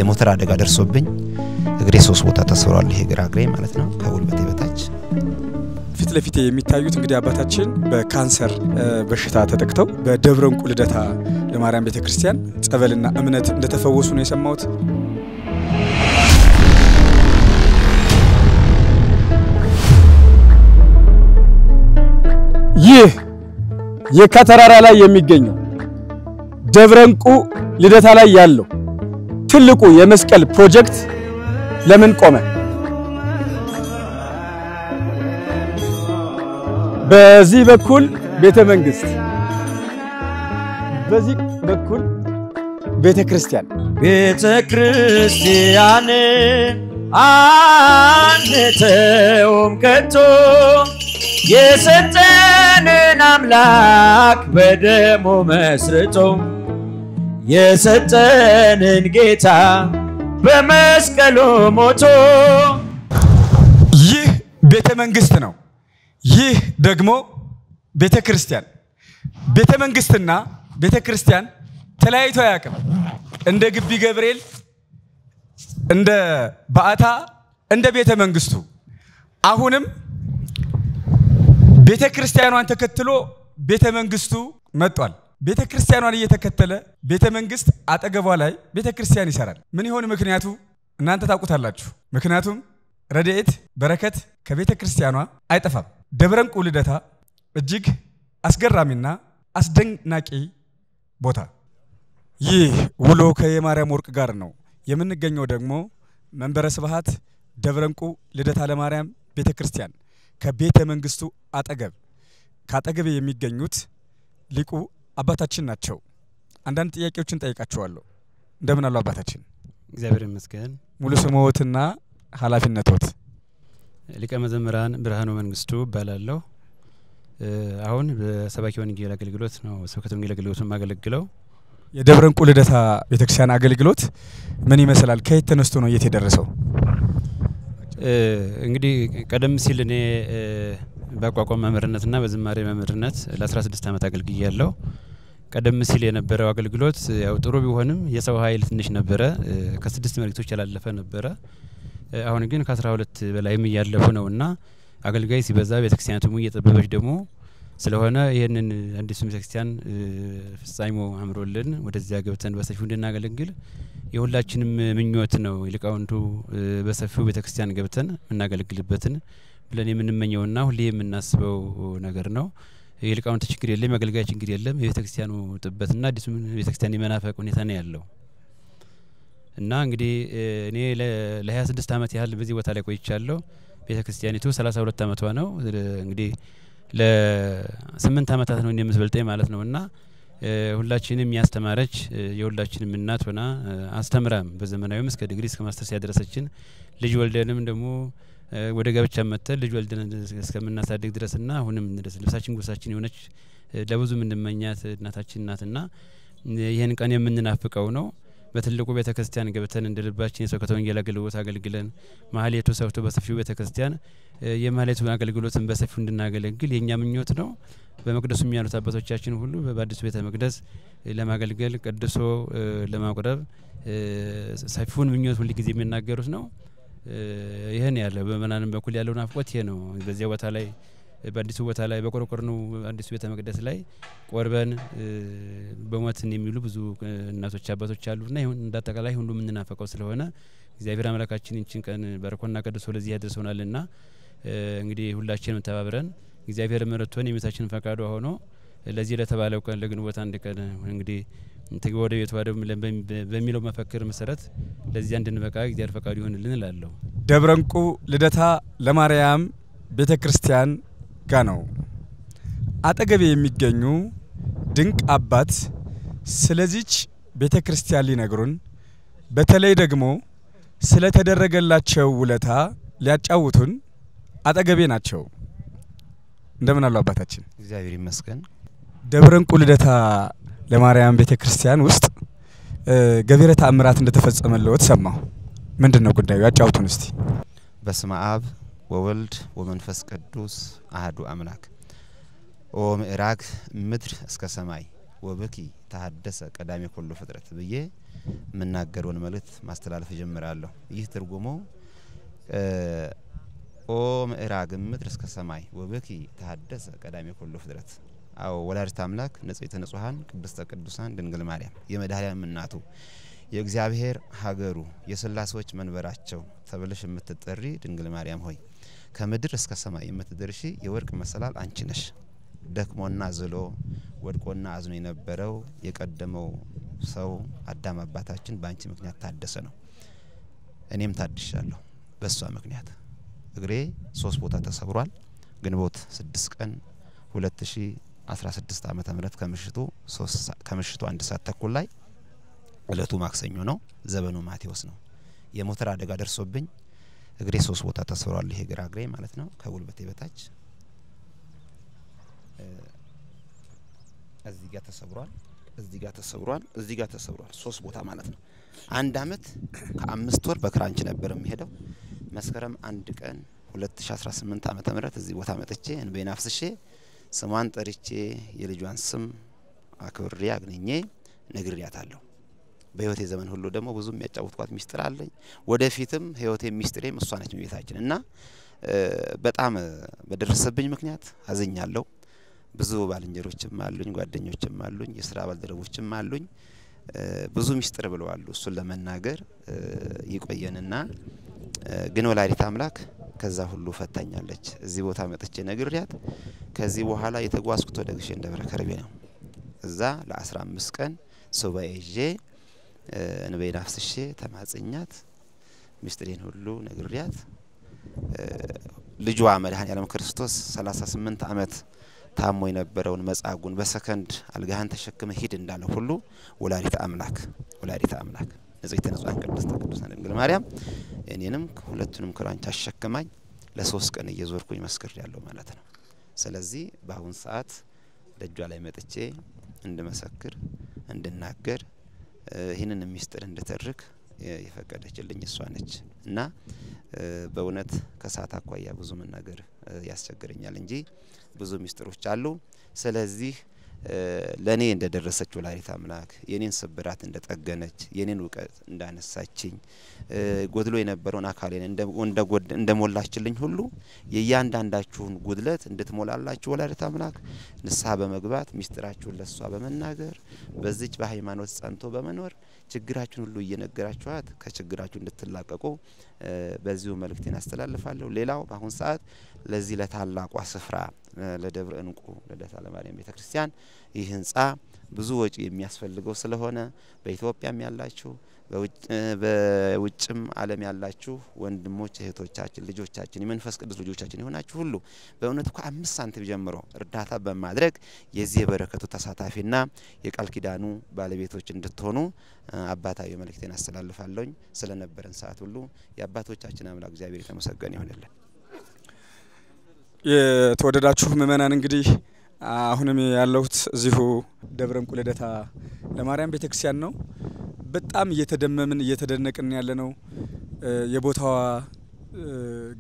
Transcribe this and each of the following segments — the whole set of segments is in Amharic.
የሞተር አደጋ ደርሶብኝ እግሬ 3 ቦታ ተሰብሯል ይሄ ግራ እግሬ ማለት ነው ከጉልበቴ በታች ፊት ለፊት የሚታዩት እንግዲህ አባታችን በካንሰር በሽታ ተጠቅተው በደብረ እንቁ ልደታ ለማርያም ቤተክርስቲያን ጸበልና እምነት እንደተፈወሱ ነው የሰማሁት ይህ የከተራራ ላይ የሚገኘው ደብረ እንቁ ልደታ ላይ ያለው ትልቁ የመስቀል ፕሮጀክት ለምን ቆመ በዚህ በኩል ቤተ መንግስት በዚህ በኩል ቤተ ክርስቲያን አንተውም ከቶ የሰጠንን አምላክ በደሙ መስርቶ የሰጠንን ጌታ በመስቀሉ ሞቶ ይህ ቤተ መንግስት ነው ይህ ደግሞ ቤተ መንግስትና ቤተ ክርስቲያን ተለያይቶ ያቀም እንደ ግቢ ገብርኤል እንደ ባአታ እንደ ቤተ መንግስቱ አሁንም ቤተ ክርስቲያኗን ተከትሎ ቤተ መንግስቱ መጥቷል ቤተ ክርስቲያኗን እየተከተለ ቤተ መንግስት አጠገቧ ላይ ቤተ ክርስቲያን ይሰራል ምን ይሆን ምክንያቱ እናንተ ታውቁታላችሁ ምክንያቱም ረድኤት በረከት ከቤተ ክርስቲያኗ አይጠፋም ደብረ እንቁ ልደታ እጅግ አስገራሚና አስደናቂ ቦታ ይህ ውሎ ከየማርያም ወርቅ ጋር ነው የምንገኘው ደግሞ መንበረ ስብሐት ደብረ እንቁ ልደታ ለማርያም ቤተ ክርስቲያን ከቤተ መንግስቱ ካጠገብ የሚገኙት ሊቁ አባታችን ናቸው አንዳንድ ጥያቄዎችን ጠይቃቸዋለሁ እንደምን አሉ አባታችን እግዚአብሔር ይመስገን ሙሉ ስሞትና ኃላፊነቶት ሊቀ መዘምራን ብርሃኑ መንግስቱ ባላለው አሁን በሰባኪ ወንጌል አገልግሎት ነው ስብከተ ወንጌል አገልግሎት ማገለግለው የደብረ እንቁ ልደታ ቤተክርስቲያን አገልግሎት ምን ይመስላል ከየት ተነስቶ ነው እየተደረሰው እንግዲህ ቀደም ሲል እኔ በቋቋም መምህርነትና በዝማሬ መምህርነት ለ16 አመት አገልግያለሁ ቀደም ሲል የነበረው አገልግሎት ያው ጥሩ ቢሆንም የሰው ኃይል ትንሽ ነበረ ከ6 መልእክቶች ያላለፈ ነበረ አሁን ግን ከ12 በላይም ያለፉ ነውና አገልጋይ ሲበዛ ቤተክርስቲያኑም እየጠበበች ደግሞ ስለሆነ ይሄንን አዲስ ቤተክርስቲያን ፍጻሜው አምሮልን ወደዚያ ገብተን በሰፊው እንድናገለግል የሁላችንም ምኞት ነው ሊቃውንቱ በሰፊው ቤተክርስቲያን ገብተን እናገለግልበትን ብለን የምንመኘውና ሁሌ የምናስበው ነገር ነው የሊቃውንቱ ችግር የለም አገልጋይ ችግር የለም የቤተክርስቲያኑ ጥበትና አዲስ ቤተክርስቲያን የመናፈቅ ሁኔታ ነው ያለው እና እንግዲህ እኔ ለ26 አመት ያህል በዚህ ቦታ ላይ ቆይቻለሁ ቤተክርስቲያኒቱ 32 አመቷ ነው እንግዲህ ለ8 አመታት ነው እንደምትበልጠኝ ማለት ነውና ሁላችንም ያስተማረች የሁላችንም እናት ሆና አስተምራም በዘመናዊም እስከ ዲግሪ እስከ ማስተርስ ያደረሰችን ልጅ ወልደንም ደግሞ ወደ ጋብቻ መተል ልጅ ወልደን እስከምናሳድግ ድረስና አሁንም ድረስ ልብሳችን ጉርሳችን የሆነች ለብዙ ምንመኛት እናታችን ናትና ይሄን ቀን የምንናፍቀው ነው በትልቁ ቤተክርስቲያን ገብተን እንደልባችን የስብከተ ወንጌል አገልግሎት አገልግለን ማህሌቱ ሰፍቶ በሰፊው ቤተክርስቲያን የማህሌቱ አገልግሎትን በሰፊው እንድናገለግል የኛ ምኞት ነው በመቅደሱ የሚያሉት አባቶቻችን ሁሉ በአዲስ ቤተ መቅደስ ለማገልገል ቀድሶ ለማቁረብ ሰፊውን ምኞት ሁሉ ጊዜ የሚናገሩት ነው ይሄን ያለ በመናንም በኩል ያለው ናፍቆት ይሄ ነው በዚያ ቦታ ላይ በአዲሱ ቦታ ላይ በቆርቆርኑ አዲስ ቤተ መቅደስ ላይ ቆርበን በሞትን የሚሉ ብዙ እናቶች አባቶች አሉና ይሁን እንዳጠቃላይ ሁሉ ምንናፈቀው ስለሆነ እግዚአብሔር አምላካችን እንችን ቀን በረኮና ቀድሶ ለዚህ ያደርሰውናልና እንግዲህ ሁላችንም ተባብረን እግዚአብሔር መረቶን የመታችን ፈቃዱ ሆኖ ለዚህ ለተባለው ቀን ለግንቦት አንድ ቀን እንግዲህ ተገወደ ቤቷ በሚለው መፈክር መሰረት ለዚህ እንድንበቃ እግዚአብሔር ፈቃዱ ይሁንልን እላለሁ ደብረ እንቁ ልደታ ለማርያም ቤተክርስቲያን ጋነው አጠገብ የሚገኙ ድንቅ አባት ስለዚህች ቤተክርስቲያን ሊነግሩን በተለይ ደግሞ ስለተደረገላቸው ውለታ ሊያጫውቱን አጠገቤ ናቸው እንደምን አሉ አባታችን እግዚአብሔር ይመስገን ደብረ እንቁ ልደታ ለማርያም ቤተክርስቲያን ውስጥ ገቢረ ተአምራት እንደተፈጸመለት ሰማሁ ምንድነው ጉዳዩ ያጫውቱን እስቲ በስመ አብ ወወልድ ወመንፈስ ቅዱስ አሐዱ አምላክ ኦ ምዕራግ ምድር እስከ ሰማይ ወበኪ ተሐደሰ ቀዳሜ ኩሉ ፍጥረት ብዬ ምናገረውን መልእክት ማስተላለፍ ጀምራለሁ። ይህ ትርጉሙ ኦ ምዕራግ ምድር እስከ ሰማይ ወበኪ ተሐደሰ ቀዳሜ ኩሉ ፍጥረት። አዎ ወላዲተ አምላክ ንጽሕተ ንጹሃን ቅድስተ ቅዱሳን ድንግል ማርያም የመድኃኒዓለም እናቱ የእግዚአብሔር ሀገሩ የሥላሴዎች መንበራቸው ተብለሽ የምትጠሪ ድንግል ማርያም ሆይ ከምድር እስከ ሰማይ የምትደርሺ የወርቅ መሰላል አንቺ ነሽ። ደክሞና ዝሎ ወድቆና አዝኖ የነበረው የቀደመው ሰው አዳም አባታችን ባንቺ ምክንያት ታደሰ ነው። እኔም ታድሻለሁ በሷ ምክንያት። እግሬ 3 ቦታ ተሰብሯል። ግንቦት 6 ቀን 2016 ዓመተ ምህረት ከምሽቱ 1 ሰዓት ተኩል ላይ እለቱ ማክሰኞ ነው። ዘመኑ ማቴዎስ ነው። የሞተር አደጋ ደርሶብኝ እግሬ 3 ቦታ ተሰብሯል። ይሄ ግራ እግሬ ማለት ነው ከጉልበቴ በታች እዚህ ጋር ተሰብሯል። እዚህ ጋር ተሰብሯል 3 ቦታ ማለት ነው። 1 አመት ከ5 ወር በክራንች ነበር የሚሄደው። መስከረም 1 ቀን 2018 ዓመተ ምህረት እዚህ ቦታ መጥቼ እንበይና አፍስሼ ስሟን ጠርቼ የልጇን ስም አክብሬ አግነኜ ነግሬያታለሁ። በህይወቴ ዘመን ሁሉ ደግሞ ብዙ የሚያጫውትኳት ሚስጥር አለኝ። ወደፊትም ህይወቴ ሚስጥሬም እሷ ነች ቤታችን እና በጣም በደረሰብኝ ምክንያት አዘኛለሁ። ብዙ ባልንጀሮችም አሉኝ፣ ጓደኞችም አሉኝ፣ የሥራ ባልደረቦችም አሉኝ። ብዙ ሚስጥር ብለዋል። እሱን ለመናገር ይቆየንና ግን ወላዲተ አምላክ ከዛ ሁሉ ፈታኛለች። እዚህ ቦታ መጥቼ ነግሬያት ከዚህ በኋላ የተጓዝኩት ወደ ግሸን ደብረ ከርቤ ነው። እዛ ለ15 ቀን ሱባኤ ይዤ እንበይና አፍስሼ ተማጽኛት ሚስጥሬን ሁሉ ነግሬያት ልጇ መድኃኒዓለም ክርስቶስ 38 አመት ታሞ የነበረውን መጻጉን በሰከንድ አልጋህን ተሸክመ ሂድ እንዳለ ሁሉ ወላዲተ አምላክ ንጽሕተ ንጹሃን ቅድስተ ቅዱሳን ድንግል ማርያም እኔንም ሁለቱንም ክራንች አሸክማኝ ለ3 ቀን እየዞርኩኝ መስክሬያለሁ ማለት ነው። ስለዚህ በአሁን ሰዓት ደጇ ላይ መጥቼ እንድመሰክር እንድናገር ይህንን ሚስጥር እንድተርክ የፈቀደችልኝ እሷ ነች እና በእውነት ከሰዓት አኳያ ብዙ መናገር ያስቸግረኛል እንጂ ብዙ ሚስጥሮች አሉ። ስለዚህ ለኔ እንደደረሰች ወላዲተ አምላክ የኔን ስብራት እንደጠገነች የኔን ውቀት እንዳነሳችኝ ጎድሎ የነበረውን አካሌን እንደሞላችልኝ ሁሉ የያንዳንዳችሁን ጉድለት እንድትሞላላችሁ ወላዲተ አምላክ ንስሐ በመግባት ሚስጥራችሁን ለሷ በመናገር በዚች በሃይማኖት ጸንቶ በመኖር ችግራችሁን ሁሉ እየነገራችኋት ከችግራችሁ እንድትላቀቁ በዚሁ መልእክቴን አስተላልፋለሁ። ሌላው በአሁን ሰዓት ለዚህ ለታላቋ ስፍራ ለደብረ እንቁ ለደታ ለማርያም ቤተክርስቲያን ይህ ህንጻ ብዙ ወጪ የሚያስፈልገው ስለሆነ በኢትዮጵያም ያላችሁ በውጭም ዓለም ያላችሁ ወንድሞች እህቶቻችን ልጆቻችን የመንፈስ ቅዱስ ልጆቻችን ይሆናችሁ ሁሉ በእውነት እኮ 5 ሳንቲም ጀምሮ እርዳታ በማድረግ የዚህ በረከቱ ተሳታፊና የቃል ኪዳኑ ባለቤቶች እንድትሆኑ አባታዊ መልእክቴን አስተላልፋለሁ። ስለነበረን ሰዓት ሁሉ የአባቶቻችን አምላክ እግዚአብሔር የተመሰገነ ይሁንልን። የተወደዳችሁ ምእመናን እንግዲህ አሁንም ያለሁት እዚሁ ደብረ እንቁ ልደታ ለማርያም ቤተክርስቲያን ነው። በጣም እየተደነቅን ያለነው የቦታዋ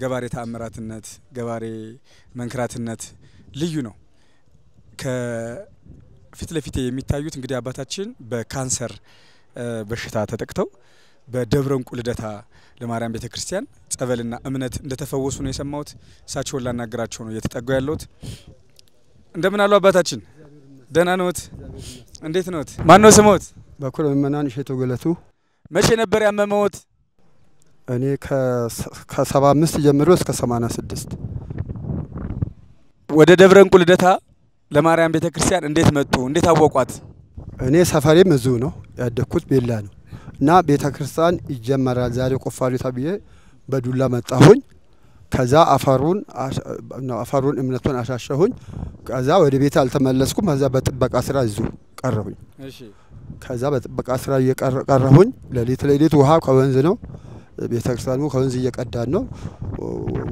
ገባሬ ተአምራትነት ገባሬ መንክራትነት ልዩ ነው። ከፊት ለፊት የሚታዩት እንግዲህ አባታችን በካንሰር በሽታ ተጠቅተው በደብረ እንቁ ልደታ ለማርያም ቤተክርስቲያን ጸበልና እምነት እንደተፈወሱ ነው የሰማሁት። እሳቸውን ላናገራቸው ነው እየተጠጋው ያለሁት። እንደምን አሉ አባታችን? ደህና ነዎት? እንዴት ነዎት? ማን ነው ስሞት? በኩል ምእመናን እሸቱ ገለቱ። መቼ ነበር ያመመዎት? እኔ ከ75 ጀምሮ እስከ 86 ወደ ደብረ እንቁ ልደታ ለማርያም ቤተክርስቲያን እንዴት መጡ? እንዴት አወቋት? እኔ ሰፈሬም እዚሁ ነው ያደኩት ቤላ ነው እና ቤተክርስቲያን ይጀመራል ዛሬ ቆፋሪ ተብዬ በዱላ መጣሁኝ። ከዛ አፈሩን እምነቱን አሻሸሁኝ። ከዛ ወደ ቤት አልተመለስኩም። ከዛ በጥበቃ ስራ እዚሁ ቀረሁኝ። እሺ ከዛ በጥበቃ ስራ እየቀረሁኝ ለሊት ውሃ ከወንዝ ነው ቤተክርስቲያኑ ከወንዝ እየቀዳን ነው።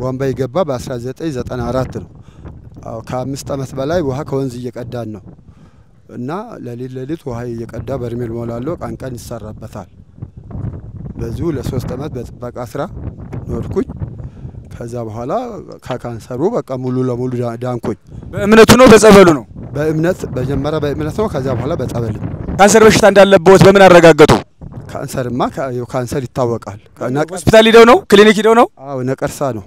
ወንባ ይገባ በ1994 ነው። ከ5 አመት በላይ ውሃ ከወንዝ እየቀዳን ነው እና ለሊት ውሃ እየቀዳ በርሜል ሞላለሁ። ቀን ይሰራበታል። በዚሁ ለ3 አመት በጥበቃ ስራ ኖርኩኝ። ከዛ በኋላ ከካንሰሩ በቃ ሙሉ ለሙሉ ዳንኩኝ። በእምነቱ ነው በጸበሉ ነው? በእምነት መጀመሪያ በእምነት ነው። ከዛ በኋላ በጸበል። ካንሰር በሽታ እንዳለበት በምን አረጋገጡ? ካንሰርማ ካንሰር ይታወቃል። ሆስፒታል ሄደው ነው? ክሊኒክ ሄደው ነው? አዎ ነቀርሳ ነው።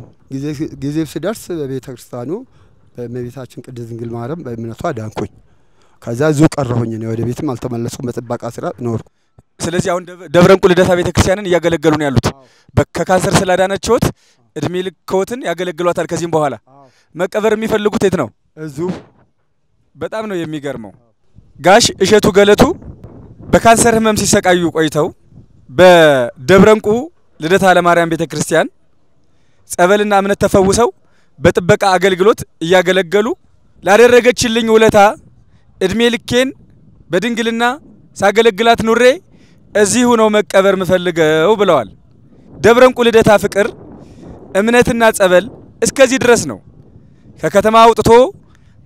ጊዜው ሲደርስ በቤተክርስቲያኑ በእመቤታችን ቅድስት ድንግል ማርያም በእምነቷ ዳንኩኝ። ከዛ ዙ ቀረሁኝ ነው። ወደ ቤትም አልተመለስኩም። በጥበቃ ስራ ኖርኩ። ስለዚህ አሁን ደብረ እንቁ ልደታ ቤተክርስቲያንን እያገለገሉ ነው ያሉት። ከካንሰር ስላዳነችዎት እድሜ ልክዎትን ያገለግሏታል። ከዚህም በኋላ መቀበር የሚፈልጉት የት ነው? እዚሁ። በጣም ነው የሚገርመው። ጋሽ እሸቱ ገለቱ በካንሰር ህመም ሲሰቃዩ ቆይተው በደብረ እንቁ ልደታ ለማርያም ቤተክርስቲያን ጸበልና እምነት ተፈውሰው በጥበቃ አገልግሎት እያገለገሉ ላደረገችልኝ ውለታ እድሜ ልኬን በድንግልና ሳገለግላት ኑሬ እዚሁ ነው መቀበር ምፈልገው ብለዋል። ደብረ እንቁ ልደታ ፍቅር እምነትና ጸበል እስከዚህ ድረስ ነው። ከከተማ አውጥቶ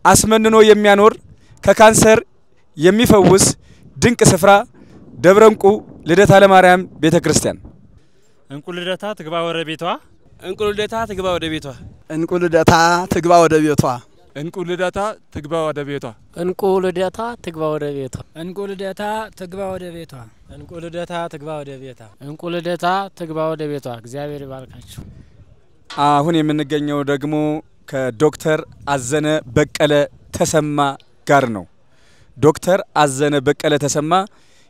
አስመንኖ የሚያኖር ከካንሰር የሚፈውስ ድንቅ ስፍራ ደብረ እንቁ ልደታ ለማርያም ቤተክርስቲያን። እንቁ ልደታ ትግባ ወደ ቤቷ። እንቁ ልደታ ትግባ ወደ ቤቷ። እንቁ ልደታ ትግባ ወደ ቤቷ። እንቁ ልደታ ትግባ ወደ ቤቷ። እንቁ ልደታ ትግባ ወደ ቤቷ። እንቁ ልደታ ትግባ ወደ ቤቷ። እንቁ ልደታ ትግባ ወደ ቤቷ። እንቁ ልደታ ትግባ ወደ ቤቷ። እግዚአብሔር ይባርካችሁ። አሁን የምንገኘው ደግሞ ከዶክተር አዘነ በቀለ ተሰማ ጋር ነው። ዶክተር አዘነ በቀለ ተሰማ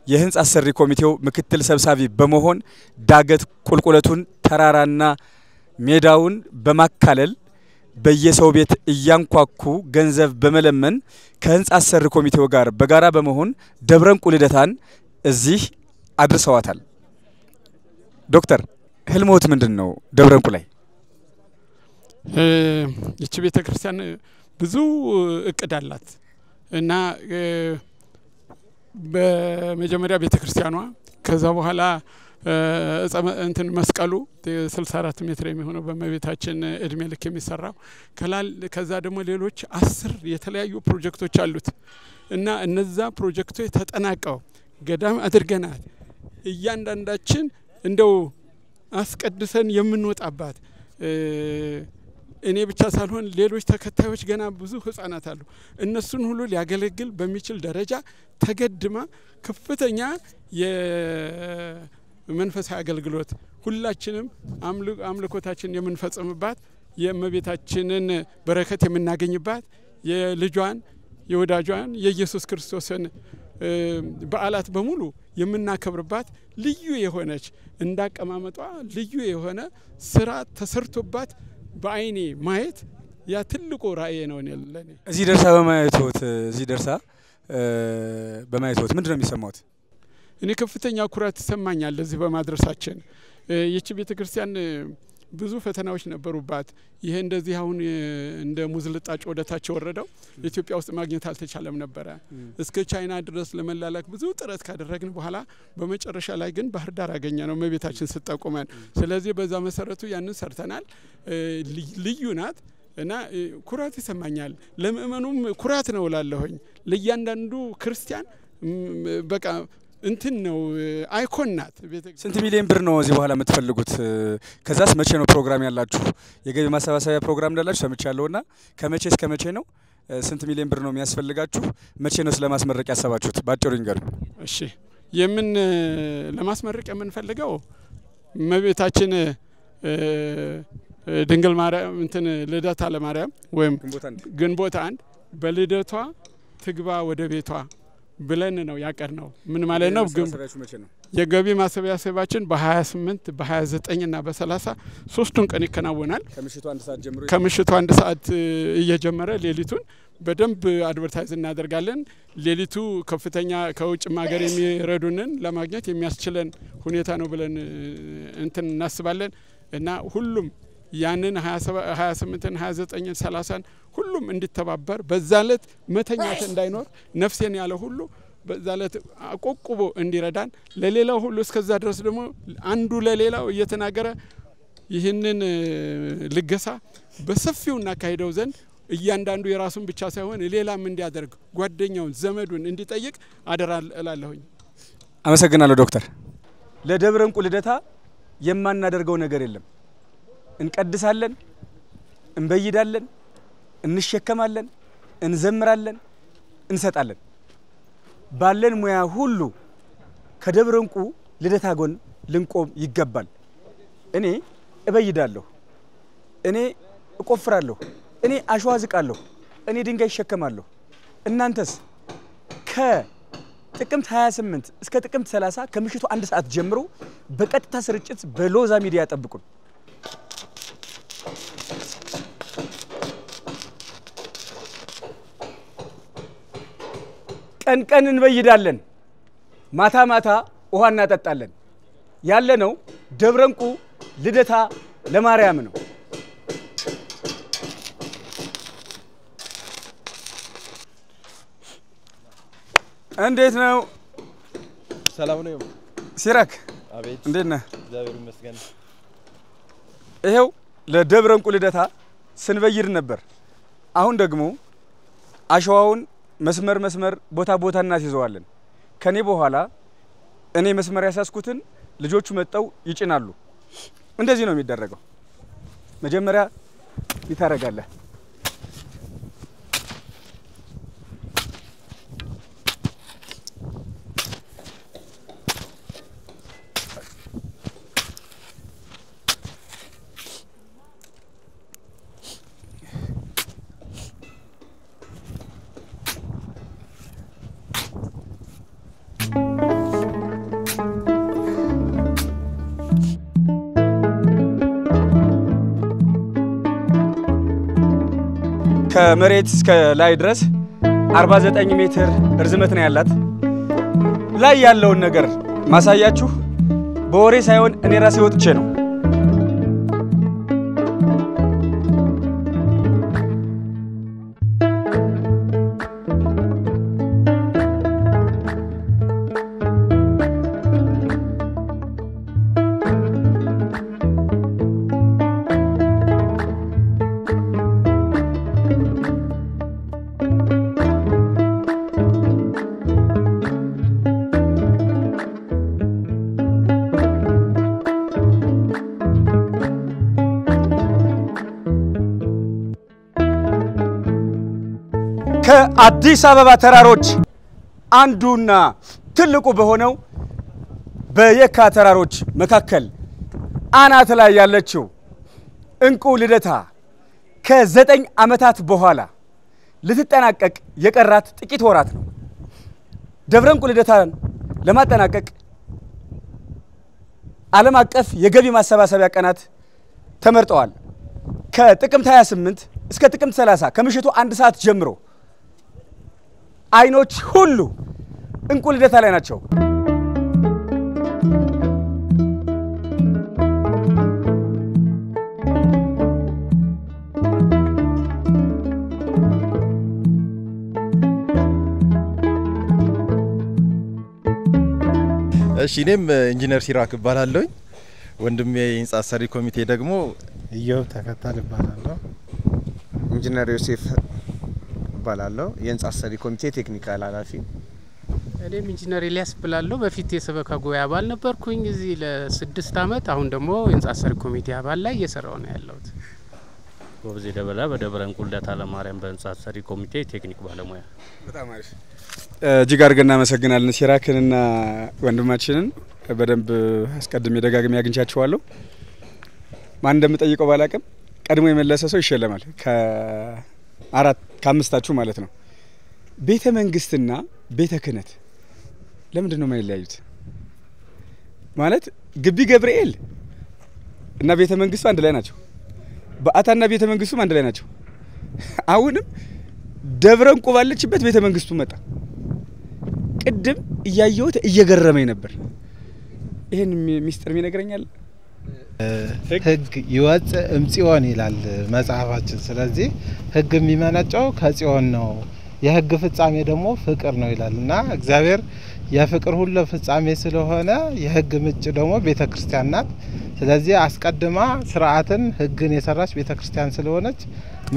የህንጻ አሰሪ ኮሚቴው ምክትል ሰብሳቢ በመሆን ዳገት ቁልቁለቱን ተራራና ሜዳውን በማካለል በየሰው ቤት እያንኳኩ ገንዘብ በመለመን ከህንጻ አሰሪ ኮሚቴው ጋር በጋራ በመሆን ደብረ እንቁ ልደታን እዚህ አድርሰዋታል። ዶክተር ህልሞት ምንድነው? ደብረ እንቁ ላይ ይቺ ቤተክርስቲያን ብዙ እቅድ አላት እና በመጀመሪያ ቤተክርስቲያኗ ከዛ በኋላ እንትን መስቀሉ 64 ሜትር የሚሆነው በመቤታችን እድሜ ልክ የሚሰራው ከዛ ደግሞ ሌሎች 10 የተለያዩ ፕሮጀክቶች አሉት እና እነዛ ፕሮጀክቶች ተጠናቀው ገዳም አድርገናል። እያንዳንዳችን እንደው አስቀድሰን የምንወጣባት እኔ ብቻ ሳልሆን ሌሎች ተከታዮች ገና ብዙ ህፃናት አሉ። እነሱን ሁሉ ሊያገለግል በሚችል ደረጃ ተገድማ ከፍተኛ የመንፈሳዊ አገልግሎት ሁላችንም አምልኮታችን የምንፈጽምባት የእመቤታችንን በረከት የምናገኝባት የልጇን የወዳጇን የኢየሱስ ክርስቶስን በዓላት በሙሉ የምናከብርባት ልዩ የሆነች እንዳቀማመጧ ልዩ የሆነ ስራ ተሰርቶባት በአይኔ ማየት ያ ትልቁ ራእይ ነው ለኔ። እዚህ ደርሳ በማየትዎት ምንድነው የሚሰማዎት? እኔ ከፍተኛ ኩራት ይሰማኛል እዚህ በማድረሳችን። ይቺ ቤተክርስቲያን ብዙ ፈተናዎች ነበሩባት። ይሄ እንደዚህ አሁን እንደ ሙዝልጣጭ ወደታች ወረደው ኢትዮጵያ ውስጥ ማግኘት አልተቻለም ነበር። እስከ ቻይና ድረስ ለመላላክ ብዙ ጥረት ካደረግን በኋላ በመጨረሻ ላይ ግን ባህር ዳር አገኘ ነው እመቤታችን ስትጠቁመን። ስለዚህ በዛ መሰረቱ ያንን ሰርተናል። ልዩ ናት እና ኩራት ይሰማኛል። ለምእመኑም ኩራት ነው እላለሁኝ። ለእያንዳንዱ ክርስቲያን በቃ እንትን ነው አይኮን ናት። ስንት ሚሊዮን ብር ነው እዚህ በኋላ የምትፈልጉት? ከዛስ መቼ ነው ፕሮግራም ያላችሁ? የገቢ ማሰባሰቢያ ፕሮግራም እንዳላችሁ ሰምቻለሁና ከመቼ እስከ መቼ ነው? ስንት ሚሊዮን ብር ነው የሚያስፈልጋችሁ? መቼ ነው ስለማስመረቅ ያሰባችሁት? ባጭሩ ይንገሩኝ። እሺ ለማስመረቅ የምንፈልገው እመቤታችን ድንግል ማርያም እንትን ልደታ ለማርያም ወይም ግንቦት 1 በልደቷ ትግባ ወደ ቤቷ ብለን ነው ያቀርነው። ምን ማለት ነው? የገቢ ማሰባሰባችን በ28 በ29 እና በ30 ሶስቱን ቀን ይከናወናል። ከምሽቱ 1 ሰዓት እየጀመረ ሌሊቱን በደንብ አድቨርታይዝ እናደርጋለን። ሌሊቱ ከፍተኛ ከውጭ ሀገር የሚረዱንን ለማግኘት የሚያስችለን ሁኔታ ነው ብለን እንትን እናስባለን እና ሁሉም ያንን 28ን 29ን 30ን ሁሉም እንዲተባበር በዛለት መተኛት እንዳይኖር ነፍሴን ያለ ሁሉ በዛለት አቆቁቦ እንዲረዳን ለሌላው ሁሉ እስከዛ ድረስ ደግሞ አንዱ ለሌላው እየተናገረ ይህንን ልገሳ በሰፊው እናካሂደው ዘንድ እያንዳንዱ የራሱን ብቻ ሳይሆን ሌላም እንዲያደርግ ጓደኛውን ዘመዱን እንዲጠይቅ አደራ እላለሁኝ። አመሰግናለሁ ዶክተር። ለደብረ እንቁ ልደታ የማናደርገው ነገር የለም። እንቀድሳለን፣ እንበይዳለን፣ እንሸከማለን፣ እንዘምራለን፣ እንሰጣለን። ባለን ሙያ ሁሉ ከደብረ እንቁ ልደታ ጎን ልንቆም ይገባል። እኔ እበይዳለሁ፣ እኔ እቆፍራለሁ፣ እኔ አሸዋ ዝቃለሁ፣ እኔ ድንጋይ እሸከማለሁ። እናንተስ ከጥቅምት 28 እስከ ጥቅምት 30 ከምሽቱ 1 ሰዓት ጀምሮ በቀጥታ ስርጭት በሎዛ ሚዲያ ጠብቁን። ቀን ቀን እንበይዳለን፣ ማታ ማታ ውሃ እናጠጣለን። ያለነው ደብረ እንቁ ልደታ ለማርያም ነው። እንዴት ነው? ሰላም ነው ሲራክ? አቤት። እንዴት ነህ? እግዚአብሔር ይመስገን። ይሄው ለደብረ እንቁ ልደታ ስንበይድ ነበር። አሁን ደግሞ አሸዋውን መስመር ቦታ ቦታ እናስይዘዋለን። ከኔ በኋላ እኔ መስመር ያሳስኩትን ልጆቹ መጣው ይጭናሉ። እንደዚህ ነው የሚደረገው። መጀመሪያ ይታረጋለህ። ከመሬት እስከ ላይ ድረስ 49 ሜትር ርዝመት ነው ያላት። ላይ ያለውን ነገር ማሳያችሁ በወሬ ሳይሆን እኔ ራሴ ወጥቼ ነው። ከአዲስ አበባ ተራሮች አንዱና ትልቁ በሆነው በየካ ተራሮች መካከል አናት ላይ ያለችው እንቁ ልደታ ከ9 ዓመታት በኋላ ልትጠናቀቅ የቀራት ጥቂት ወራት ነው። ደብረ እንቁ ልደታን ለማጠናቀቅ ዓለም አቀፍ የገቢ ማሰባሰቢያ ቀናት ተመርጠዋል። ከጥቅምት 28 እስከ ጥቅምት 30 ከምሽቱ 1 ሰዓት ጀምሮ አይኖች ሁሉ እንቁ ልደታ ላይ ናቸው። እሺ እኔም ኢንጂነር ሲራክ እባላለሁ። ወንድሜ የህንጻ ሰሪ ኮሚቴ ደግሞ ኢዮብ ተከታል እባላለሁ። ኢንጂነር ዮሴፍ እባላለሁ የህንጻ ሰሪ ኮሚቴ ቴክኒካል ኃላፊ። እኔም ኢንጂነር ኤልያስ እባላለሁ። በፊት የሰበካ ጉባኤ አባል ነበርኩኝ እዚህ ለ6 አመት። አሁን ደግሞ የህንጻ ሰሪ ኮሚቴ አባል ላይ እየሰራው ነው ያለሁት። ጎበዜ ደበላ በደብረ እንቁ ልደታ ለማርያም በህንጻ ሰሪ ኮሚቴ ቴክኒክ ባለሙያ። በጣም አሪፍ። እጅግ አድርገን እናመሰግናለን ሲራክንና ወንድማችንን በደንብ አስቀድሜ ደጋግሜ አግኝቻቸዋለሁ። ማን እንደምጠይቀው ባላቅም ቀድሞ የመለሰ ሰው ይሸለማል። ከአምስታችሁ ማለት ነው። ቤተ መንግስትና ቤተ ክህነት ለምንድን ነው የማይለያዩት? ማለት ግቢ ገብርኤል እና ቤተ መንግስቱ አንድ ላይ ናቸው። በአታና ቤተ መንግስቱም አንድ ላይ ናቸው። አሁንም ደብረ እንቁ ባለችበት ቤተ መንግስቱ መጣ። ቅድም እያየሁት እየገረመኝ ነበር። ይሄን ሚስጥር ይነግረኛል። ህግ ይወጽ እምጽዮን ይላል መጽሐፋችን። ስለዚህ ህግ የሚመነጨው ከጽዮን ነው፣ የህግ ፍጻሜ ደግሞ ፍቅር ነው ይላልና እግዚአብሔር የፍቅር ሁሉ ፍጻሜ ስለሆነ የህግ ምንጭ ደግሞ ቤተክርስቲያን ናት። ስለዚህ አስቀድማ ስርዓትን ህግን የሰራች ቤተክርስቲያን ስለሆነች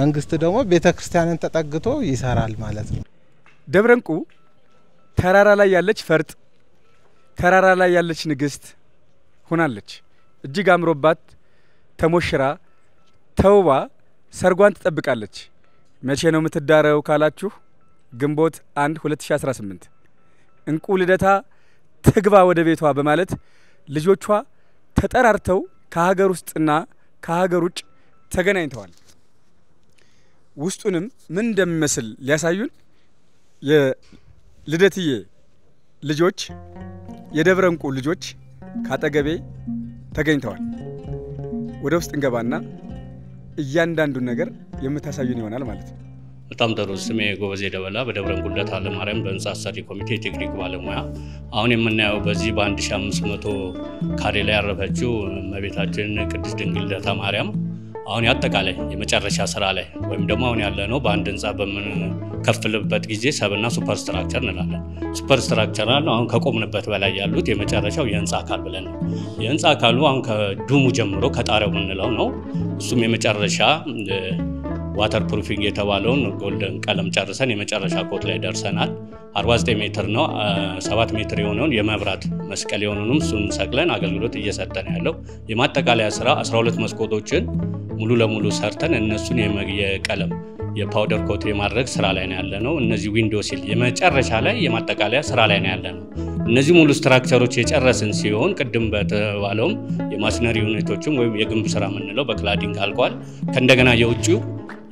መንግስት ደግሞ ቤተክርስቲያንን ተጠግቶ ይሰራል ማለት ነው። ደብረ እንቁ ተራራ ላይ ያለች ፈርጥ፣ ተራራ ላይ ያለች ንግስት ሆናለች። እጅግ አምሮባት ተሞሽራ ተውባ ሰርጓን ትጠብቃለች። መቼ ነው የምትዳረው ካላችሁ ግንቦት 1 2018 እንቁ ልደታ ትግባ ወደ ቤቷ በማለት ልጆቿ ተጠራርተው ከሀገር ውስጥና ከሀገር ውጭ ተገናኝተዋል። ውስጡንም ምን እንደሚመስል ሊያሳዩን የልደትዬ ልጆች የደብረ እንቁ ልጆች ካጠገቤ ተገኝተዋል። ወደ ውስጥ እንገባና እያንዳንዱን ነገር የምታሳዩን ይሆናል ማለት ነው። በጣም ጥሩ። ስሜ ጎበዜ ደበላ በደብረ እንቁ ልደታ ለማርያም በህንጻ አሰሪ ኮሚቴ ቴክኒክ ባለሙያ። አሁን የምናየው በዚህ በ1500 ካሬ ላይ ያረፈችው እመቤታችን ቅድስት ድንግል ልደታ ማርያም አሁን ያጠቃላይ የመጨረሻ ስራ ላይ ወይም ደግሞ አሁን ያለነው በአንድ ህንጻ በምንከፍልበት ጊዜ ሰብና ሱፐር ስትራክቸር እንላለን። ሱፐር ስትራክቸር አለ አሁን ከቆምንበት በላይ ያሉት የመጨረሻው የህንጻ አካል ብለን ነው። የህንጻ አካሉ አሁን ከዱሙ ጀምሮ ከጣሪያው የምንለው ነው። እሱም የመጨረሻ ዋተር ፕሩፊንግ የተባለውን ጎልደን ቀለም ጨርሰን የመጨረሻ ኮት ላይ ደርሰናል። 49 ሜትር ነው። 7 ሜትር የሆነውን የመብራት መስቀል የሆነውንም እሱን ሰቅለን አገልግሎት እየሰጠን ያለው የማጠቃለያ ስራ 12 መስኮቶችን ሙሉ ለሙሉ ሰርተን እነሱን የቀለም የፓውደር ኮት የማድረግ ስራ ላይ ነው ያለነው። እነዚህ ዊንዶ ሲል የመጨረሻ ላይ የማጠቃለያ ስራ ላይ ነው ያለነው። እነዚህ ሙሉ ስትራክቸሮች የጨረስን ሲሆን ቅድም በተባለውም የማሽነሪ ዩኒቶችም ወይም የግንብ ስራ የምንለው በክላዲንግ አልቋል። ከእንደገና የውጭው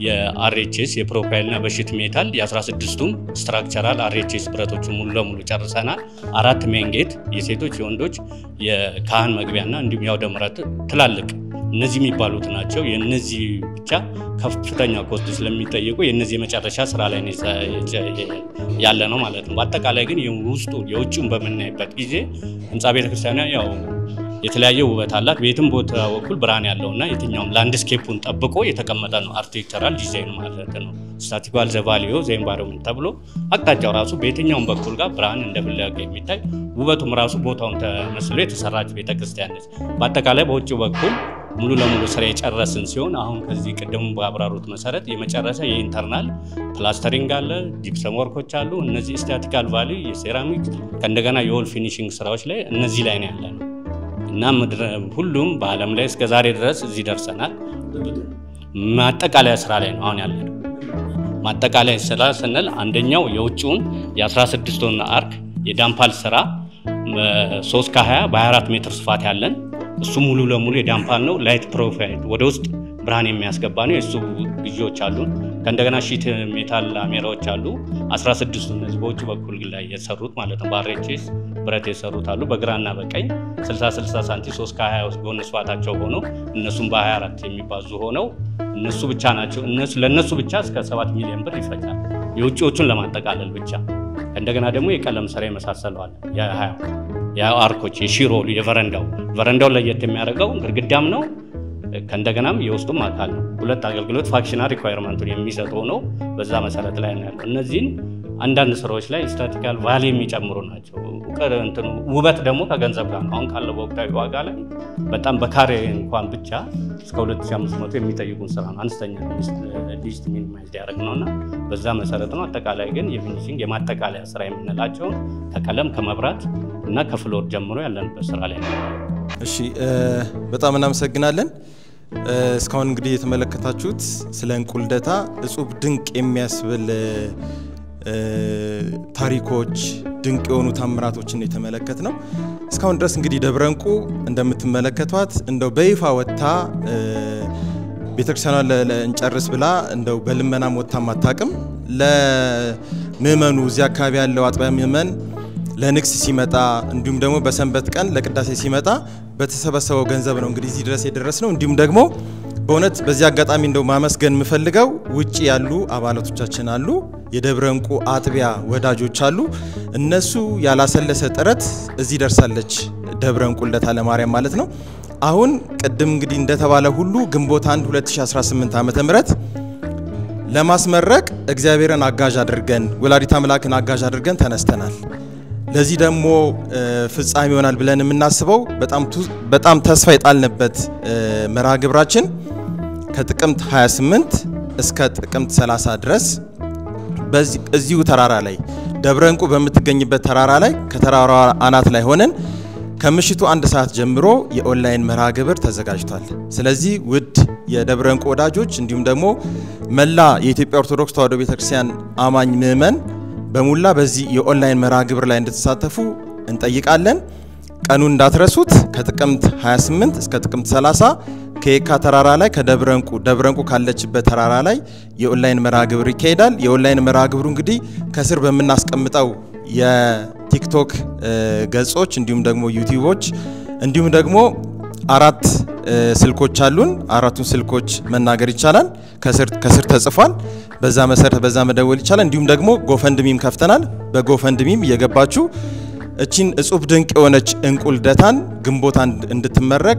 የአርኤችኤስ የፕሮፋይልና በሽት ሜታል የ16ቱም ስትራክቸራል አርኤችኤስ ብረቶችን ሙሉ ለሙሉ ጨርሰናል። 4 ሜን ጌት የሴቶች የወንዶች የካህን መግቢያና እንዲሁም ያውደ ምሕረት ትላልቅ እነዚህ የሚባሉት ናቸው። የነዚህ ብቻ ከፍተኛ ኮስት ስለሚጠይቁ የነዚህ የመጨረሻ ስራ ላይ ያለ ነው ማለት ነው። በአጠቃላይ ግን የውስጡ የውጭውን በመናይበት ጊዜ ህንጻ ቤተክርስቲያኗ ያው የተለያየ ውበት አላት። ቤትም ቦታ በኩል ብርሃን ያለውና የትኛውም ላንድስኬፑን ጠብቆ የተቀመጠ ነው አርኪቴክቸራል ዲዛይን ማለት ነው። ስታቲካል ዘቫሊዮ ዘኤንቫይሮንመንት ተብሎ አቅጣጫው ራሱ በየትኛውም በኩል ጋር ብርሃን እንደፈለገ የሚታይ ውበቱም ራሱ ቦታውን ተመስሎ የተሰራች ቤተክርስቲያን ነች። በአጠቃላይ በውጭው በኩል ሙሉ ለሙሉ ስራ የጨረስን ሲሆን አሁን ከዚህ ቀደም ባብራሩት መሰረት የመጨረሻ የኢንተርናል ፕላስተሪንግ አለ፣ ጂፕሰም ወርኮች አሉ። እነዚህ ስታቲካል ቫሊ የሴራሚክ ከእንደገና የወል ፊኒሺንግ ስራዎች ላይ እነዚህ ላይ ነው ያለነው እና ሁሉም በአለም ላይ እስከ ዛሬ ድረስ እዚህ ደርሰናል። ማጠቃለያ ስራ ላይ ነው አሁን ያለነው። ማጠቃለያ ስራ ስንል አንደኛው የውጭውን የ16ቱን አርክ የዳምፓል ስራ 3 ከ20 በ24 ሜትር ስፋት ያለን እሱ ሙሉ ለሙሉ የዳምፓል ነው። ላይት ፕሮፋይል ወደ ውስጥ ብርሃን የሚያስገባ ነው። የሱ ግዢዎች አሉ። ከእንደገና ሺት ሜታል አሜራዎች አሉ 16 እነዚህ በውጭ በኩል ላይ የተሰሩት ማለት ነው። በአርኤችኤስ ብረት የሰሩት አሉ በግራና በቀኝ 60 ሳንቲ 3 ከ20 ጎን ስፋታቸው ሆኖ እነሱም በ24 የሚባዙ ሆነው እነሱ ብቻ ናቸው። ለነሱ ብቻ እስከ 7 ሚሊዮን ብር ይፈጃል የውጭዎቹን ለማጠቃለል ብቻ። እንደገና ደግሞ የቀለም ስራ የመሳሰለዋል የአርኮች የሺሮሉ የቨረንዳው ለየት የሚያደርገው ግድግዳም ነው ከእንደገናም የውስጡም አካል ነው። ሁለት አገልግሎት ፋክሽናል ሪኳየርመንቱን የሚሰጠው ነው። በዛ መሰረት ላይ ነው ያለው። እነዚህን አንዳንድ ስራዎች ላይ ስታቲካል ቫሊ የሚጨምሩ ናቸው። ውበት ደግሞ ከገንዘብ ጋር ነው። አሁን ካለው ወቅታዊ ዋጋ ላይ በጣም በካሬ እንኳን ብቻ እስከ 2500 የሚጠይቁን ስራ ነው። አነስተኛ ሊስት ሚኒማይዝ ያደርግ ነውና በዛ መሰረት ነው። አጠቃላይ ግን የፊኒሺንግ የማጠቃለያ ስራ የምንላቸው ከቀለም ከመብራት እና ከፍሎር ጀምሮ ያለንበት ስራ ላይ ነው። እሺ በጣም እናመሰግናለን። እስካሁን እንግዲህ የተመለከታችሁት ስለ እንቁ ልደታ እጹብ ድንቅ የሚያስብል ታሪኮች ድንቅ የሆኑ ታምራቶችን የተመለከት ነው። እስካሁን ድረስ እንግዲህ ደብረ እንቁ እንደምትመለከቷት እንደው በይፋ ወጣ ቤተክርስቲያኗን ለእንጨርስ ብላ እንደው በልመናም ወጣ ማታቅም ለምእመኑ እዚያ አካባቢ ያለው አጥቢያ ምእመን ለንግስ ሲመጣ እንዲሁም ደግሞ በሰንበት ቀን ለቅዳሴ ሲመጣ በተሰበሰበው ገንዘብ ነው እንግዲህ እዚህ ድረስ የደረስነው። እንዲሁም ደግሞ በእውነት በዚህ አጋጣሚ እንደው ማመስገን የምፈልገው ውጪ ያሉ አባላቶቻችን አሉ፣ የደብረ እንቁ አጥቢያ ወዳጆች አሉ። እነሱ ያላሰለሰ ጥረት እዚህ ደርሳለች ደብረ እንቁ ልደታ ለማርያም ማለት ነው። አሁን ቅድም እንግዲህ እንደተባለ ሁሉ ግንቦት 1 2018 ዓመተ ምህረት ለማስመረቅ እግዚአብሔርን አጋዥ አድርገን ወላዲተ አምላክን አጋዥ አድርገን ተነስተናል። ለዚህ ደግሞ ፍጻሜ ይሆናል ብለን የምናስበው በጣም ተስፋ የጣልንበት መርሃ ግብራችን ከጥቅምት 28 እስከ ጥቅምት 30 ድረስ በዚሁ ተራራ ላይ ደብረ እንቁ በምትገኝበት ተራራ ላይ ከተራራው አናት ላይ ሆነን ከምሽቱ 1 ሰዓት ጀምሮ የኦንላይን መርሃ ግብር ተዘጋጅቷል። ስለዚህ ውድ የደብረ እንቁ ወዳጆች እንዲሁም ደግሞ መላ የኢትዮጵያ ኦርቶዶክስ ተዋሕዶ ቤተክርስቲያን አማኝ ምእመን በሙላ በዚህ የኦንላይን መርሃ ግብር ላይ እንድትሳተፉ እንጠይቃለን። ቀኑን እንዳትረሱት። ከጥቅምት 28 እስከ ጥቅምት 30 ከየካ ተራራ ላይ ከደብረ እንቁ ካለችበት ተራራ ላይ የኦንላይን መርሃ ግብር ይካሄዳል። የኦንላይን መርሃ ግብሩ እንግዲህ ከስር በመናስቀምጠው የቲክቶክ ገጾች እንዲሁም ደግሞ ዩቲዩቦች እንዲሁም ደግሞ 4 ስልኮች አሉን። 4ቱን ስልኮች መናገር ይቻላል። ከስር ተጽፏል። በዛ መሰረት በዛ መደወል ይቻላል። እንዲሁም ደግሞ ጎፈንድሚም ከፍተናል። በጎፈንድሚም እየገባችሁ እቺን እጹብ ድንቅ የሆነች እንቁ ልደታን ግንቦት እንድትመረቅ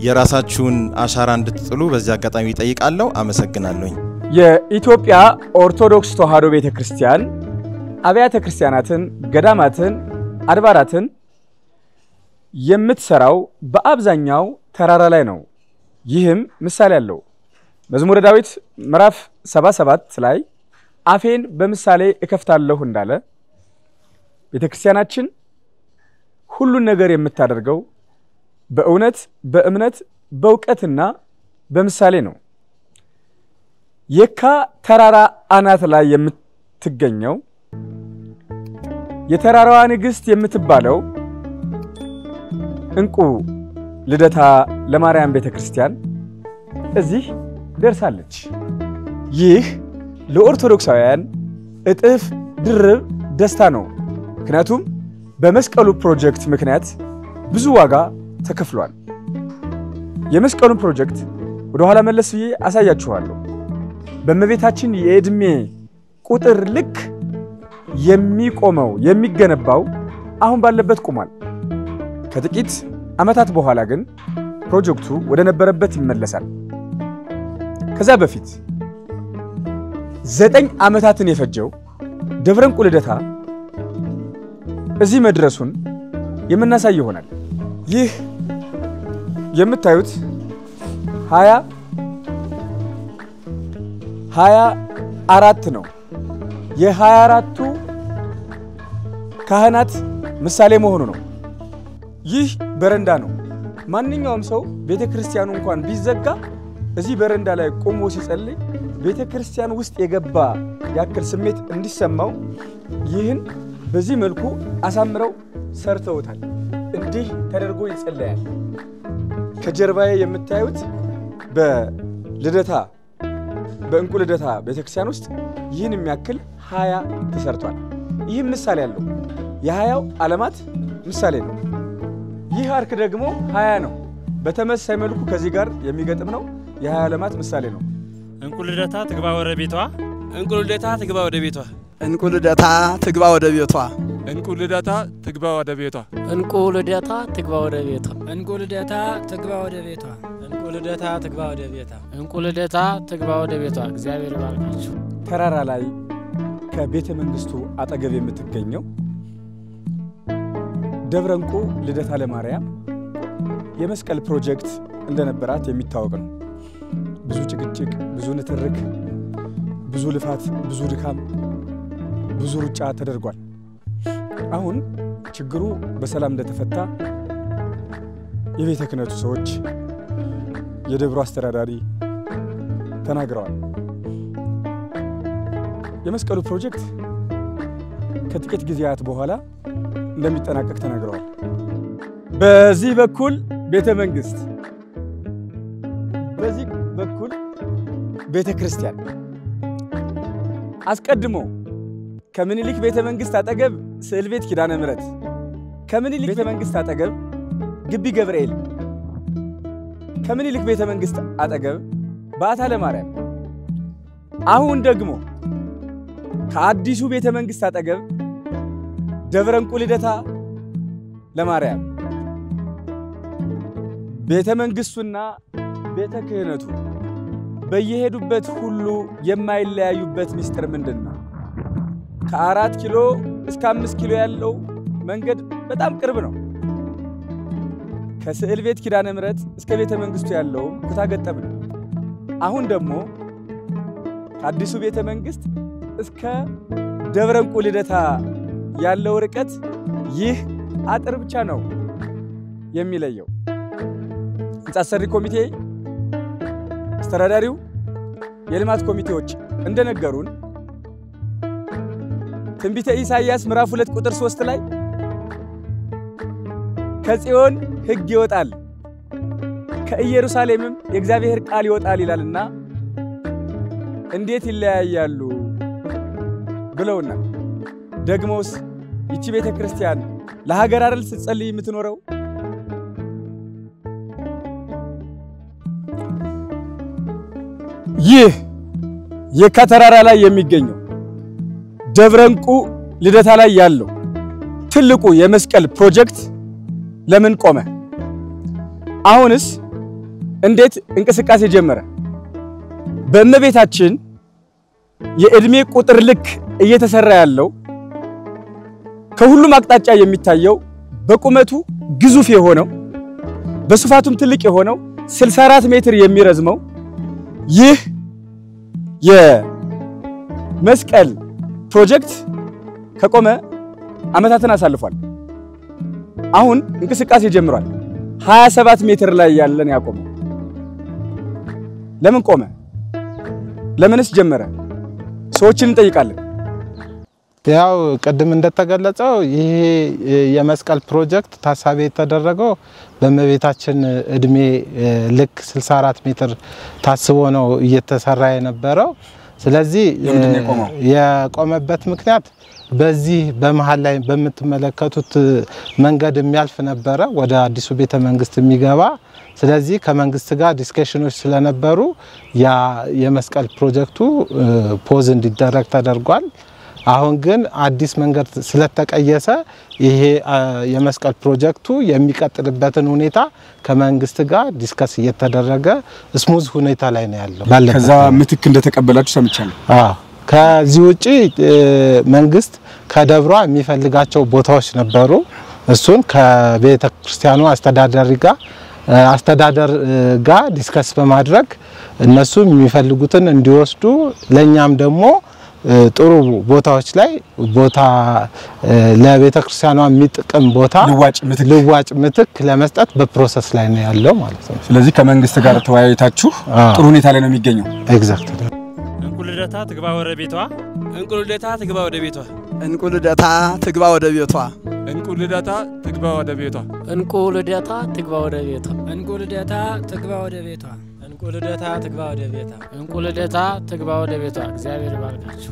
የራሳችሁን አሻራ እንድትጥሉ በዚህ አጋጣሚ ይጠይቃለሁ። አመሰግናለሁ። የኢትዮጵያ ኦርቶዶክስ ተዋሕዶ ቤተክርስቲያን አብያተ ክርስቲያናትን፣ ገዳማትን፣ አድባራትን የምትሰራው በአብዛኛው ተራራ ላይ ነው። ይህም ምሳሌ አለው። መዝሙረ ዳዊት ምዕራፍ 77 ላይ አፌን በምሳሌ እከፍታለሁ እንዳለ ቤተክርስቲያናችን ሁሉን ነገር የምታደርገው በእውነት፣ በእምነት፣ በእውቀትና በምሳሌ ነው። የካ ተራራ አናት ላይ የምትገኘው የተራራዋ ንግስት የምትባለው እንቁ ልደታ ለማርያም ቤተክርስቲያን እዚህ ደርሳለች። ይህ ለኦርቶዶክሳውያን እጥፍ ድርብ ደስታ ነው። ምክንያቱም በመስቀሉ ፕሮጀክት ምክንያት ብዙ ዋጋ ተከፍሏል። የመስቀሉ ፕሮጀክት ወደ ኋላ መለስ ብዬ አሳያችኋለሁ። በእመቤታችን የእድሜ ቁጥር ልክ የሚገነባው አሁን ባለበት ቆሟል። ከጥቂት ዓመታት በኋላ ግን ፕሮጀክቱ ወደ ነበረበት ይመለሳል። ከዛ በፊት 9 ዓመታትን የፈጀው ደብረ እንቁ ልደታ እዚህ መድረሱን የምናሳይ ይሆናል። ይህ የምታዩት 24 ነው። የ24ቱ ካህናት ምሳሌ መሆኑ ነው። ይህ በረንዳ ነው። ማንኛውም ሰው ቤተክርስቲያኑ እንኳን ቢዘጋ እዚህ በረንዳ ላይ ቆሞ ሲጸልይ ቤተክርስቲያን ውስጥ የገባ ያክል ስሜት እንዲሰማው ይህን በዚህ መልኩ አሳምረው ሰርተውታል። እንዲህ ተደርጎ ይጸለያል። ከጀርባዬ የምታዩት በእንቁ ልደታ ቤተክርስቲያን ውስጥ ይህን የሚያክል 20 ተሰርቷል። ይህም ምሳሌ ያለው የ20 ዓለማት ምሳሌ ነው። ይህ አርክ ደግሞ 20 ነው። በተመሳሳይ መልኩ ከዚህ ጋር የሚገጥም ነው። የ20 ዓለማት ምሳሌ ነው። እንቁ ልደታ ትግባ ወደ ቤቷ። እንቁ ልደታ ትግባ ወደ ቤቷ። እንቁ ልደታ ትግባ ወደ ቤቷ። እንቁ ልደታ ትግባ ወደ ቤቷ። እንቁ ልደታ ትግባ ወደ ቤቷ። እንቁ ልደታ ትግባ ወደ ቤቷ። እንቁ ልደታ ትግባ ወደ ቤቷ። እንቁ ልደታ ትግባ ወደ ቤቷ። እግዚአብሔር ይባርካችሁ። ተራራ ላይ ከቤተ መንግስቱ አጠገብ የምትገኘው ደብረ እንቁ ልደታ ለማርያም የመስቀል ፕሮጀክት እንደነበራት የሚታወቅ ነው። ብዙ ጭቅጭቅ፣ ብዙ ንትርክ፣ ብዙ ልፋት፣ ብዙ ድካም፣ ብዙ ሩጫ ተደርጓል። አሁን ችግሩ በሰላም እንደተፈታ የቤተ ክህነቱ ሰዎች፣ የደብሩ አስተዳዳሪ ተናግረዋል። የመስቀሉ ፕሮጀክት ከጥቂት ጊዜያት በኋላ እንደሚጠናቀቅ ተናግረዋል። በዚህ በኩል ቤተ መንግስት፣ በዚህ በኩል ቤተ ክርስቲያን። አስቀድሞ ከምኒልክ ቤተ መንግስት አጠገብ ስዕል ቤት ኪዳነ ምሕረት፣ ከምኒልክ ቤተ መንግስት አጠገብ ግቢ ገብርኤል፣ ከምኒልክ ቤተ መንግስት አጠገብ በዓታ ለማርያም፣ አሁን ደግሞ ከአዲሱ ቤተ መንግስት አጠገብ ደብረ እንቁ ልደታ ለማርያም። ቤተ መንግስቱና ቤተ ክህነቱ በየሄዱበት ሁሉ የማይለያዩበት ሚስጥር ምንድነው? ከ4 ኪሎ እስከ 5 ኪሎ ያለው መንገድ በጣም ቅርብ ነው። ከስዕል ቤት ኪዳነ ምሕረት እስከ ቤተ መንግስቱ ያለው ኩታገጠም ነው። አሁን ደግሞ ከአዲሱ ቤተ መንግስት እስከ ደብረ እንቁ ልደታ ያለው ርቀት ይህ አጥር ብቻ ነው የሚለየው። ህንጻ አሰሪ ኮሚቴ አስተዳዳሪው የልማት ኮሚቴዎች እንደነገሩን ትንቢተ ኢሳይያስ ምዕራፍ 2 ቁጥር 3 ላይ ከጽዮን ሕግ ይወጣል ከኢየሩሳሌምም የእግዚአብሔር ቃል ይወጣል ይላልና እንዴት ይለያያሉ ብለውና ደግሞስ ይቺ ቤተክርስቲያን ለሀገር አይደል ስትጸልይ የምትኖረው? ይህ የካተራራ ላይ የሚገኘው ደብረ ዕንቁ ልደታ ላይ ያለው ትልቁ የመስቀል ፕሮጀክት ለምን ቆመ? አሁንስ እንዴት እንቅስቃሴ ጀመረ? በእመቤታችን የእድሜ ቁጥር ልክ እየተሰራ ያለው ከሁሉም አቅጣጫ የሚታየው በቁመቱ ግዙፍ የሆነው በስፋቱም ትልቅ የሆነው 64 ሜትር የሚረዝመው ይህ የመስቀል ፕሮጀክት ከቆመ አመታትን አሳልፏል። አሁን እንቅስቃሴ ጀምሯል። 27 ሜትር ላይ ያለን ያቆመው ለምን ቆመ? ለምንስ ጀመረ? ሰዎችን እንጠይቃለን። ያው ቅድም እንደተገለጸው ይሄ የመስቀል ፕሮጀክት ታሳቢ የተደረገው በእመቤታችን እድሜ ልክ 64 ሜትር ታስቦ ነው እየተሰራ የነበረው። ስለዚህ የቆመበት ምክንያት በዚህ በመሃል ላይ በምትመለከቱት መንገድ የሚያልፍ ነበረ ወደ አዲሱ ቤተ መንግስት የሚገባ። ስለዚህ ከመንግስት ጋር ዲስከሽኖች ስለነበሩ ያ የመስቀል ፕሮጀክቱ ፖዝ እንዲደረግ ተደርጓል። አሁን ግን አዲስ መንገድ ስለተቀየሰ ይሄ የመስቀል ፕሮጀክቱ የሚቀጥልበትን ሁኔታ ከመንግስት ጋር ዲስከስ እየተደረገ ስሙዝ ሁኔታ ላይ ነው ያለው። ከዛ ምትክ እንደተቀበላችሁ ሰምቻለሁ። ከዚህ ውጪ መንግስት ከደብሯ የሚፈልጋቸው ቦታዎች ነበሩ። እሱን ከቤተ ክርስቲያኑ አስተዳደር ጋር ዲስከስ በማድረግ እነሱ የሚፈልጉትን እንዲወስዱ ለኛም ደግሞ ጥሩ ቦታዎች ላይ ቦታ ለቤተ ክርስቲያኗ የሚጥቅም ቦታ ልዋጭ ምትክ ለመስጠት በፕሮሰስ ላይ ነው ያለው ማለት ነው። ስለዚህ ከመንግስት ጋር ተወያይታችሁ ጥሩ ሁኔታ ላይ ነው የሚገኘው። ኤግዛክትሊ። እንቁ ልደታ ትግባ ወደ ቤቷ። እንቁ ልደታ ትግባ ወደ ቤቷ። እንቁ ልደታ ትግባ ወደ ቤቷ። እንቁ ልደታ ትግባ ወደ ቤቷ። እንቁ ልደታ ትግባ ወደ ቤቷ። እንቁ ልደታ ትግባ ወደ ቤቷ። እንቁ ልደታ ትግባ ወደ ቤቷ። እንቁ ልደታ ትግባ ወደ ቤቷ። እግዚአብሔር ይባርካችሁ።